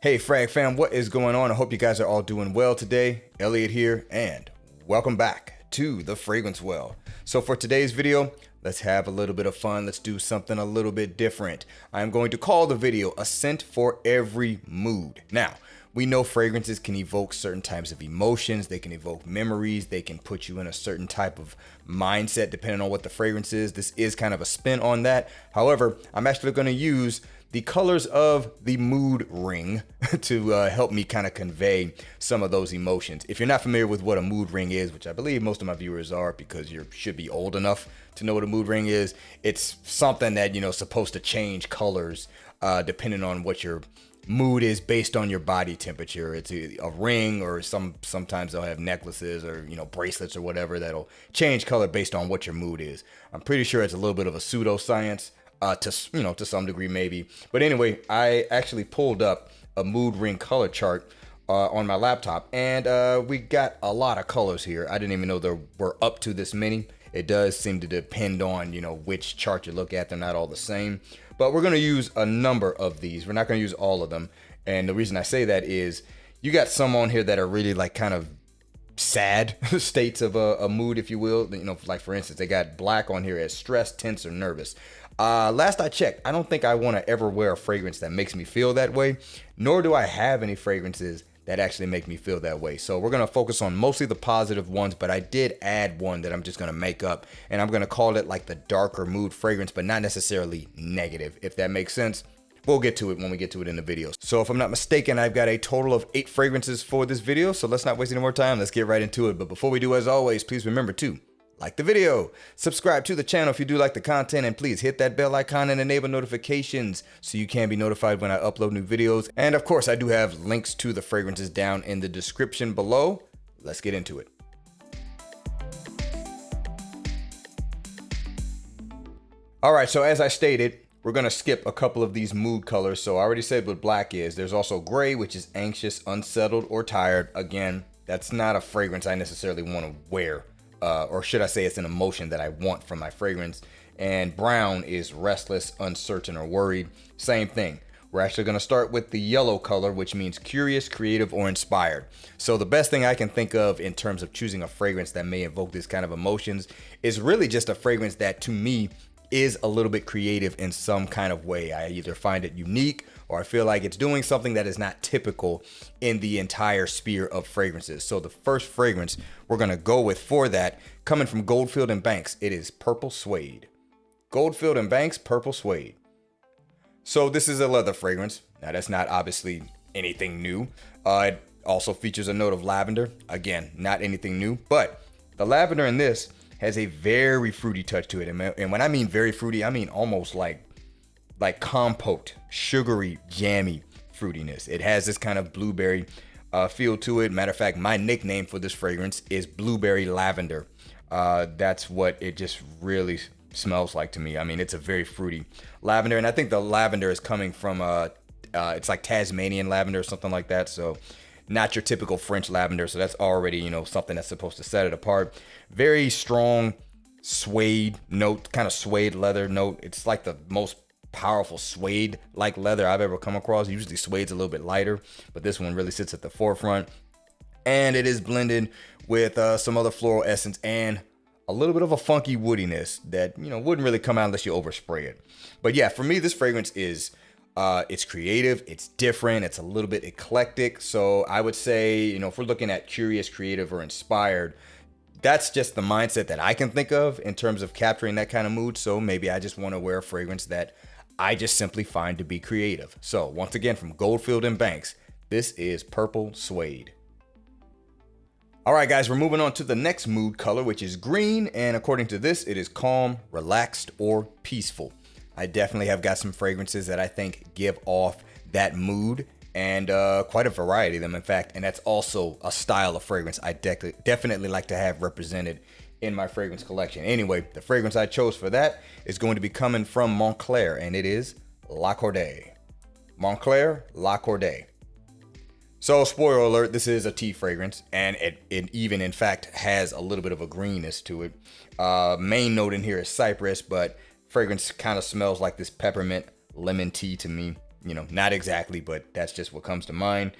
Hey Frag fam, what is going on? I hope you guys are all doing well today. Elliot here, and welcome back to the Fragrance Well. So for today's video, let's have a little bit of fun. Let's do something a little bit different. I'm going to call the video A Scent for Every Mood. Now, we know fragrances can evoke certain types of emotions. They can evoke memories. They can put you in a certain type of mindset depending on what the fragrance is. This is kind of a spin on that. However, I'm actually going to use the colors of the mood ring to help me kind of convey some of those emotions. If you're not familiar with what a mood ring is, which I believe most of my viewers are because you should be old enough to know what a mood ring is, it's something that, supposed to change colors depending on what your mood is based on your body temperature. It's a ring, or sometimes they'll have necklaces or bracelets or whatever that'll change color based on what your mood is. I'm pretty sure it's a little bit of a pseudoscience. To some degree maybe. But anyway, I actually pulled up a mood ring color chart on my laptop, and we got a lot of colors here. I didn't even know there were up to this many. It does seem to depend on, which chart you look at. They're not all the same. But we're going to use a number of these. We're not going to use all of them. And the reason I say that is you got some on here that are really like kind of sad states of a mood, if you will. Like for instance, they got black on here as stressed, tense, or nervous. Last I checked, I don't think I want to ever wear a fragrance that makes me feel that way, nor do I have any fragrances that actually make me feel that way. So we're going to focus on mostly the positive ones, but I did add one that I'm just going to make up, and I'm going to call it like the darker mood fragrance, but not necessarily negative, if that makes sense. We'll get to it when we get to it in the video. So if I'm not mistaken, I've got a total of 8 fragrances for this video, so let's not waste any more time. Let's get right into it. But before we do, as always, please remember to like the video, subscribe to the channel if you do like the content, and please hit that bell icon and enable notifications so you can be notified when I upload new videos. And of course, I do have links to the fragrances down in the description below. Let's get into it. All right, so as I stated, we're gonna skip a couple of these mood colors. So I already said what black is. There's also gray, which is anxious, unsettled, or tired. Again, that's not a fragrance I necessarily want to wear. Or should I say it's an emotion that I want from my fragrance. And brown is restless, uncertain, or worried. Same thing. We're actually going to start with the yellow color, which means curious, creative, or inspired. So the best thing I can think of in terms of choosing a fragrance that may evoke this kind of emotions is really just a fragrance that to me is a little bit creative in some kind of way. I either find it unique or I feel like it's doing something that is not typical in the entire sphere of fragrances. So the first fragrance we're gonna go with for that, coming from Goldfield and Banks, it is Purple Suede. Goldfield and Banks, Purple Suede. So this is a leather fragrance. Now that's not obviously anything new. It also features a note of lavender. Again, not anything new, but the lavender in this has a very fruity touch to it. And when I mean very fruity, I mean almost like compote, sugary, jammy fruitiness. It has this kind of blueberry feel to it. Matter of fact, my nickname for this fragrance is Blueberry Lavender. That's what it just really smells like to me. I mean, it's a very fruity lavender, and I think the lavender is coming from it's like Tasmanian lavender or something like that. So not your typical French lavender. So that's already, something that's supposed to set it apart. Very strong suede note, kind of suede leather note. It's like the most powerful suede like leather I've ever come across. Usually suede's a little bit lighter, but this one really sits at the forefront, and it is blended with some other floral essence and a little bit of a funky woodiness that wouldn't really come out unless you overspray it. But yeah, for me, this fragrance is it's creative, it's different, it's a little bit eclectic. So I would say, if we're looking at curious, creative, or inspired, that's just the mindset that I can think of in terms of capturing that kind of mood. So maybe I just want to wear a fragrance that I just simply find to be creative. So once again, from Goldfield and Banks, this is Purple Suede. All right, guys, we're moving on to the next mood color, which is green. And according to this, it is calm, relaxed, or peaceful. I definitely have got some fragrances that I think give off that mood, and quite a variety of them, in fact. And that's also a style of fragrance I definitely like to have represented in my fragrance collection. Anyway, the fragrance I chose for that is going to be coming from Montclair, and it is La Cordée. Montclair La Cordée. So spoiler alert, this is a tea fragrance, and it even in fact has a little bit of a greenness to it. Main note in here is cypress, but fragrance kind of smells like this peppermint lemon tea to me. not exactly, but that's just what comes to mind.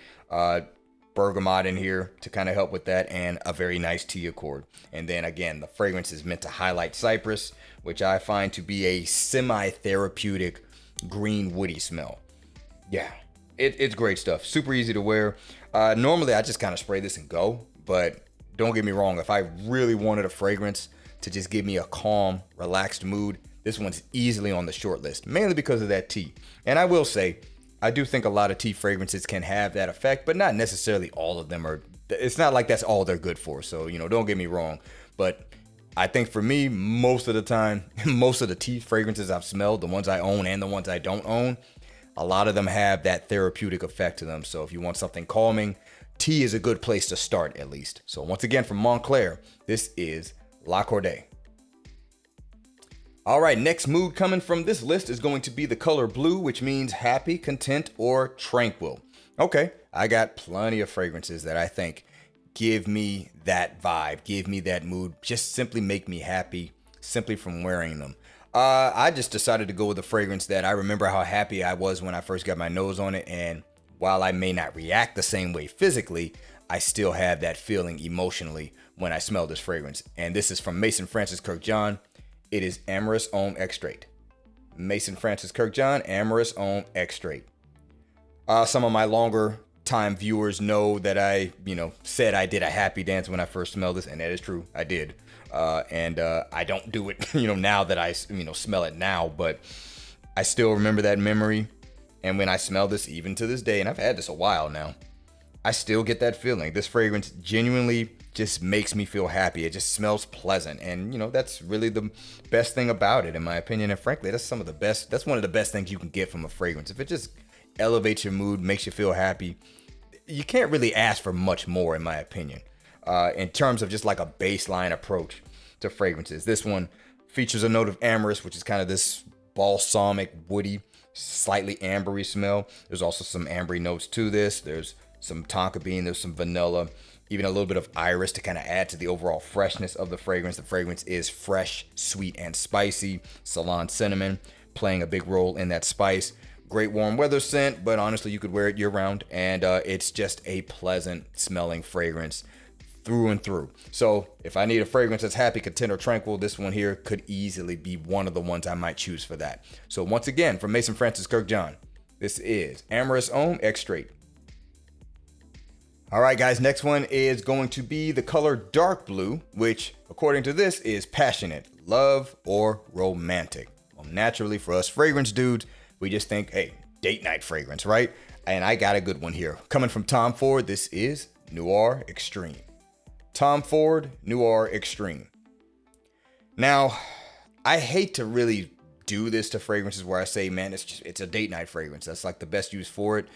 Bergamot in here to kind of help with that, and a very nice tea accord. And then again, the fragrance is meant to highlight cypress, which I find to be a semi-therapeutic green woody smell. Yeah, it's great stuff. Super easy to wear. Normally I just kind of spray this and go, but don't get me wrong, if I really wanted a fragrance to just give me a calm, relaxed mood, this one's easily on the short list, mainly because of that tea. And I will say, I do think a lot of tea fragrances can have that effect, but not necessarily all of them are. It's not like that's all they're good for. So, don't get me wrong. But I think for me, most of the time, most of the tea fragrances I've smelled, the ones I own and the ones I don't own, a lot of them have that therapeutic effect to them. So if you want something calming, tea is a good place to start, at least. So once again, from Montclair, this is La Cordée. All right, next mood coming from this list is going to be the color blue, which means happy, content, or tranquil. Okay, I got plenty of fragrances that I think give me that vibe, give me that mood, just simply make me happy simply from wearing them. I just decided to go with a fragrance that I remember how happy I was when I first got my nose on it, and while I may not react the same way physically, I still have that feeling emotionally when I smell this fragrance. And this is from Mason Francis Kurkdjian. It is Amyris Homme Extrait. Mason Francis Kurkdjian, Amyris Homme Extrait. Some of my longer time viewers know that I, said I did a happy dance when I first smelled this, and that is true. I did. And I don't do it, now that I, smell it now, but I still remember that memory. And when I smell this, even to this day, and I've had this a while now, I still get that feeling. This fragrance genuinely just makes me feel happy. It just smells pleasant. And, that's really the best thing about it, in my opinion. And frankly, that's one of the best things you can get from a fragrance. If it just elevates your mood, makes you feel happy, you can't really ask for much more, in my opinion. In terms of just like a baseline approach to fragrances. This one features a note of amyris, which is kind of this balsamic, woody, slightly ambery smell. There's also some ambery notes to this. There's some tonka bean, there's some vanilla, even a little bit of iris to kind of add to the overall freshness of the fragrance. The fragrance is fresh, sweet, and spicy. Ceylon cinnamon playing a big role in that spice. Great warm weather scent, but honestly, you could wear it year round, and it's just a pleasant smelling fragrance through and through. So if I need a fragrance that's happy, content, or tranquil, this one here could easily be one of the ones I might choose for that. So once again, from Mason Francis Kurkdjian, this is Amyris Homme Extrait. All right, guys, next one is going to be the color dark blue, which, according to this, is passionate, love, or romantic. Well, naturally, for us fragrance dudes, we just think, hey, date night fragrance, right? And I got a good one here. Coming from Tom Ford, this is Noir Extreme. Tom Ford, Noir Extreme. Now, I hate to really do this to fragrances where I say, man, it's a date night fragrance. That's like the best use for it.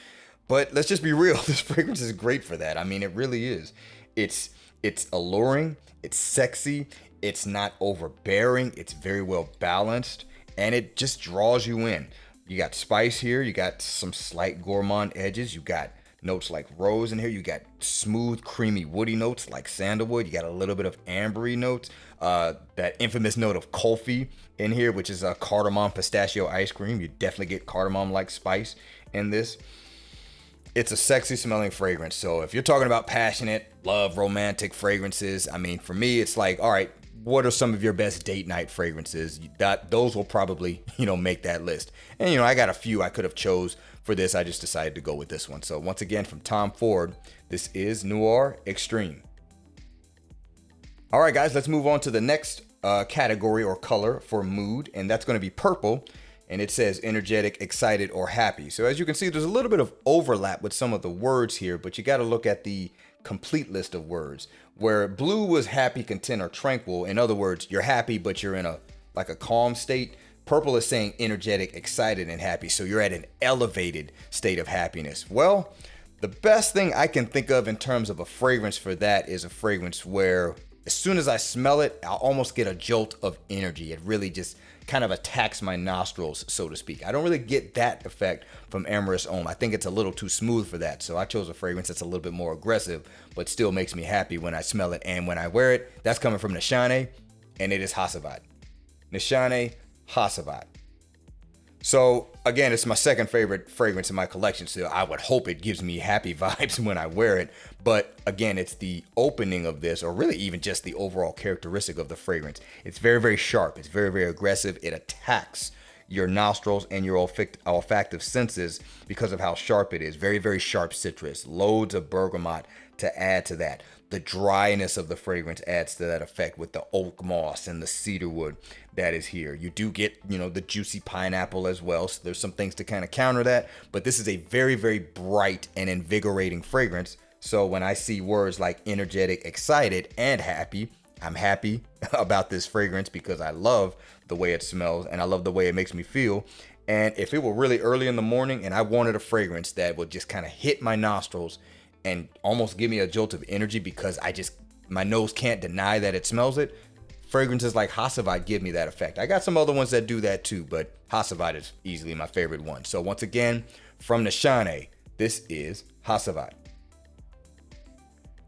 But let's just be real. This fragrance is great for that. I mean, it really is. It's alluring. It's sexy. It's not overbearing. It's very well balanced. And it just draws you in. You got spice here. You got some slight gourmand edges. You got notes like rose in here. You got smooth, creamy, woody notes like sandalwood. You got a little bit of ambery notes. That infamous note of coffee in here, which is a cardamom pistachio ice cream. You definitely get cardamom-like spice in this. It's a sexy smelling fragrance. So if you're talking about passionate, love, romantic fragrances, I mean, for me, it's like, all right, what are some of your best date night fragrances? Those will probably, make that list. And, I got a few I could have chose for this. I just decided to go with this one. So once again, from Tom Ford, this is Noir Extreme. All right, guys, let's move on to the next category or color for mood. And that's going to be purple. And it says energetic, excited, or happy. So as you can see, there's a little bit of overlap with some of the words here, but you got to look at the complete list of words. Where blue was happy, content, or tranquil. In other words, you're happy, but you're in a calm state. Purple is saying energetic, excited, and happy. So you're at an elevated state of happiness. Well, the best thing I can think of in terms of a fragrance for that is a fragrance where as soon as I smell it, I'll almost get a jolt of energy. It really just kind of attacks my nostrils, so to speak. I don't really get that effect from Amyris Homme. I think it's a little too smooth for that. So I chose a fragrance that's a little bit more aggressive, but still makes me happy when I smell it and when I wear it. That's coming from Nishane, and it is Hacivat. Nishane Hacivat. So Again, it's my second favorite fragrance in my collection, so I would hope it gives me happy vibes when I wear it. But again, it's the opening of this, or really even just the overall characteristic of the fragrance. It's very, very sharp. It's very, very aggressive. It attacks your nostrils and your olfactive senses because of how sharp it is. Very, very sharp citrus. Loads of bergamot to add to that. The dryness of the fragrance adds to that effect with the oak moss and the cedar wood that is here. You do get, the juicy pineapple as well. So there's some things to kind of counter that. But this is a very, very bright and invigorating fragrance. So when I see words like energetic, excited, and happy, I'm happy about this fragrance because I love the way it smells and I love the way it makes me feel. And if it were really early in the morning and I wanted a fragrance that would just kind of hit my nostrils and almost give me a jolt of energy because my nose can't deny that it smells it, fragrances like Hacivat give me that effect. I got some other ones that do that too, but Hacivat is easily my favorite one. So once again, from Nishane, this is Hacivat.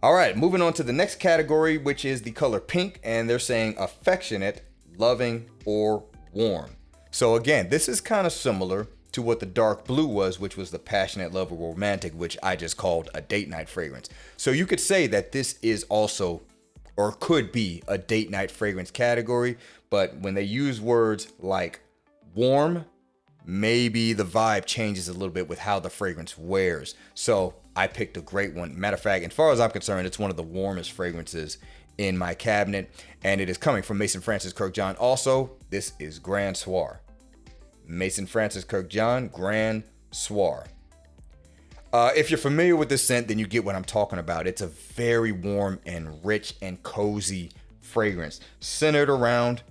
All right, moving on to the next category, which is the color pink, and they're saying affectionate, loving, or warm. So again, this is kind of similar to what the dark blue was, which was the passionate, love, or romantic, which I just called a date night fragrance. So you could say that this is also, or could be, a date night fragrance category, but when they use words like warm, maybe the vibe changes a little bit with how the fragrance wears. So I picked a great one. Matter of fact, as far as I'm concerned, it's one of the warmest fragrances in my cabinet, and it is coming from Mason Francis Kurkdjian. Also, this is Grand Soir. Mason Francis Kurkdjian, Grand Soir. If you're familiar with this scent, then you get what I'm talking about. It's a very warm and rich and cozy fragrance centered around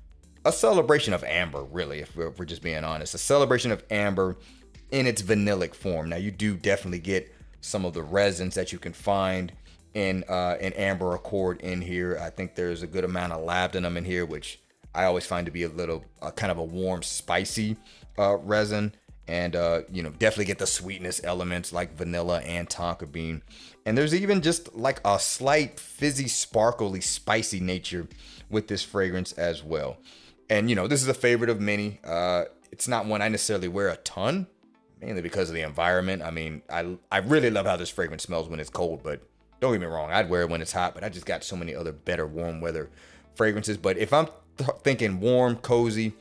a celebration of amber, really, if we're just being honest. A celebration of amber in its vanillic form. Now, you do definitely get some of the resins that you can find in amber accord in here. I think there's a good amount of labdanum in here, which I always find to be a little kind of a warm, spicy resin. And, definitely get the sweetness elements like vanilla and tonka bean. And there's even just like a slight fizzy, sparkly, spicy nature with this fragrance as well. And, this is a favorite of many. It's not one I necessarily wear a ton, mainly because of the environment. I mean, I really love how this fragrance smells when it's cold, but don't get me wrong, I'd wear it when it's hot, but I just got so many other better warm weather fragrances. But if I'm thinking warm, cozy,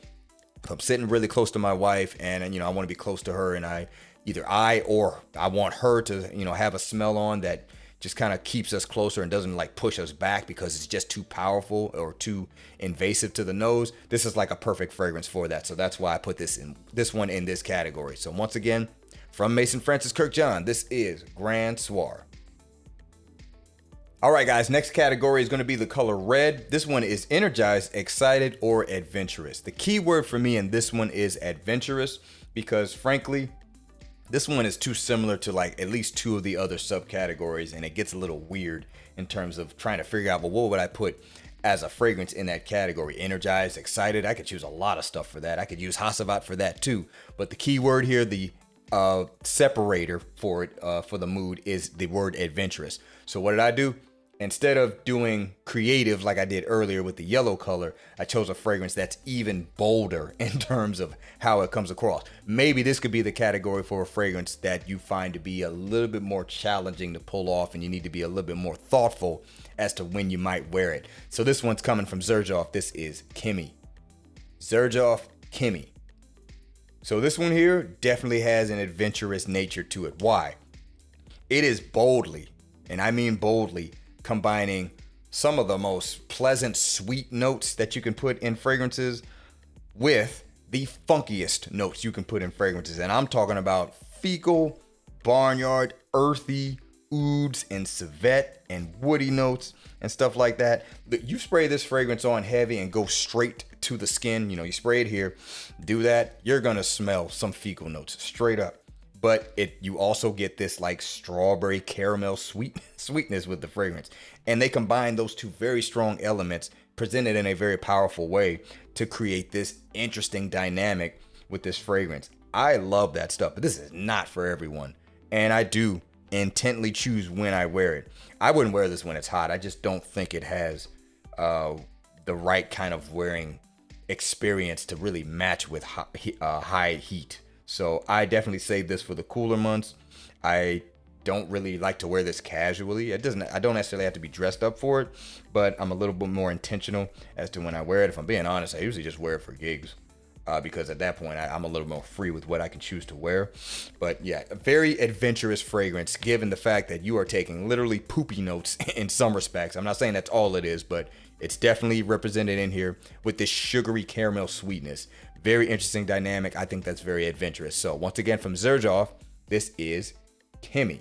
if I'm sitting really close to my wife and, I want to be close to her, and I want her to, have a smell on that just kind of keeps us closer and doesn't like push us back because it's just too powerful or too invasive to the nose. This is like a perfect fragrance for that. So that's why I put this one in this category. So once again, from Mason Francis Kurkdjian, this is Grand Soir. All right, guys, next category is going to be the color red. This one is energized, excited, or adventurous. The key word for me in this one is adventurous because, frankly, this one is too similar to like at least two of the other subcategories, and it gets a little weird in terms of trying to figure out, well, what would I put as a fragrance in that category? Energized, excited. I could choose a lot of stuff for that. I could use Hacivat for that too. But the key word here, the separator for it, for the mood, is the word adventurous. So what did I do? Instead of doing creative like I did earlier with the yellow color, I chose a fragrance that's even bolder in terms of how it comes across. Maybe this could be the category for a fragrance that you find to be a little bit more challenging to pull off, and you need to be a little bit more thoughtful as to when you might wear it. So this one's coming from Xerjoff. This is Kemi. Xerjoff Kemi. So this one here definitely has an adventurous nature to it. Why? It is boldly, and I mean boldly, combining some of the most pleasant sweet notes that you can put in fragrances with the funkiest notes you can put in fragrances. And I'm talking about fecal, barnyard, earthy, ouds and civet and woody notes and stuff like that. You spray this fragrance on heavy and go straight to the skin. You spray it here, do that, you're gonna smell some fecal notes straight up. But you also get this like strawberry caramel sweetness with the fragrance. And they combine those two very strong elements presented in a very powerful way to create this interesting dynamic with this fragrance. I love that stuff, but this is not for everyone. And I do intently choose when I wear it. I wouldn't wear this when it's hot. I just don't think it has the right kind of wearing experience to really match with high heat. So I definitely save this for the cooler months. I don't really like to wear this casually. I don't necessarily have to be dressed up for it, but I'm a little bit more intentional as to when I wear it. If I'm being honest, I usually just wear it for gigs. Because at that point, I'm a little more free with what I can choose to wear. But yeah, a very adventurous fragrance, given the fact that you are taking literally poopy notes in some respects. I'm not saying that's all it is, but it's definitely represented in here with this sugary caramel sweetness. Very interesting dynamic. I think that's very adventurous. So once again, from Xerjoff, this is Kemi.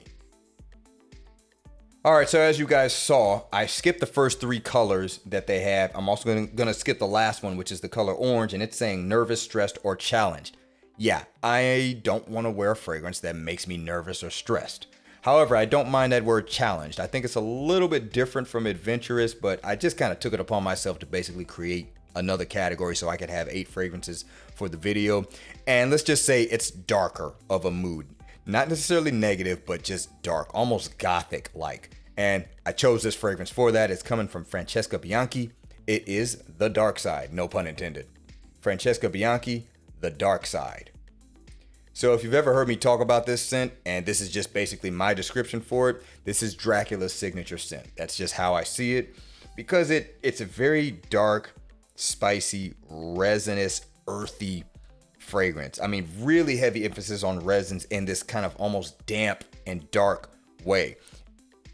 All right, so as you guys saw, I skipped the first 3 colors that they have. I'm also gonna skip the last one, which is the color orange, and it's saying nervous, stressed, or challenged. Yeah, I don't want to wear a fragrance that makes me nervous or stressed. However, I don't mind that word challenged. I think it's a little bit different from adventurous, but I just kind of took it upon myself to basically create another category so I could have 8 fragrances for the video. And let's just say it's darker of a mood. Not necessarily negative, but just dark, almost gothic-like. And I chose this fragrance for that. It's coming from Francesca Bianchi. It is The Dark Side, no pun intended. Francesca Bianchi, The Dark Side. So if you've ever heard me talk about this scent, and this is just basically my description for it, this is Dracula's signature scent. That's just how I see it, because it's a very dark, spicy, resinous, earthy fragrance. I mean, really heavy emphasis on resins in this kind of almost damp and dark way.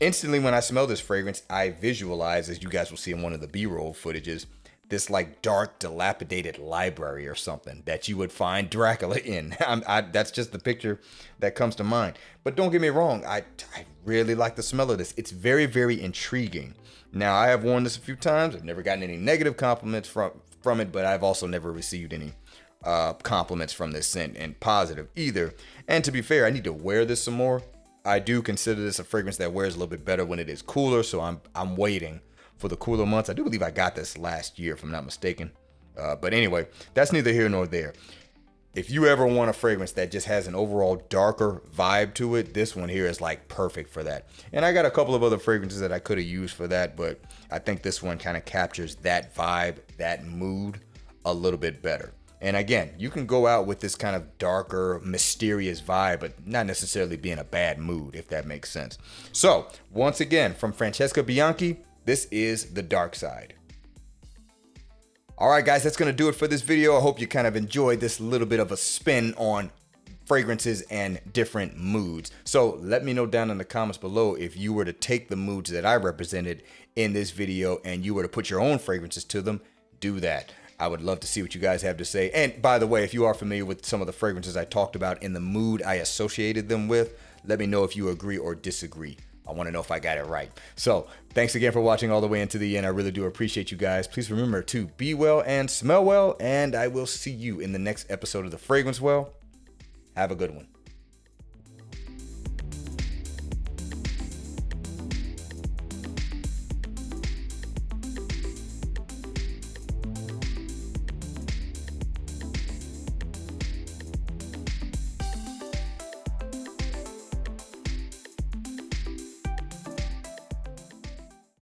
Instantly, when I smell this fragrance, I visualize, as you guys will see in one of the B-roll footages, this like dark, dilapidated library or something that you would find Dracula in. That's just the picture that comes to mind. But don't get me wrong, I really like the smell of this. It's very, very intriguing. Now, I have worn this a few times. I've never gotten any negative compliments from it, but I've also never received any compliments from this scent, and positive either. And to be fair, I need to wear this some more. I do consider this a fragrance that wears a little bit better when it is cooler, so I'm waiting for the cooler months. I do believe I got this last year, if I'm not mistaken. But anyway, that's neither here nor there. If you ever want a fragrance that just has an overall darker vibe to it, this one here is like perfect for that. And I got a couple of other fragrances that I could have used for that, but I think this one kind of captures that vibe, that mood a little bit better. And again, you can go out with this kind of darker, mysterious vibe, but not necessarily be in a bad mood, if that makes sense. So, once again, from Francesca Bianchi, this is The Dark Side. All right, guys, that's going to do it for this video. I hope you kind of enjoyed this little bit of a spin on fragrances and different moods. So let me know down in the comments below if you were to take the moods that I represented in this video and you were to put your own fragrances to them, do that. I would love to see what you guys have to say. And by the way, if you are familiar with some of the fragrances I talked about in the mood I associated them with, let me know if you agree or disagree. I want to know if I got it right. So thanks again for watching all the way into the end. I really do appreciate you guys. Please remember to be well and smell well. And I will see you in the next episode of The Fragrance Well. Have a good one.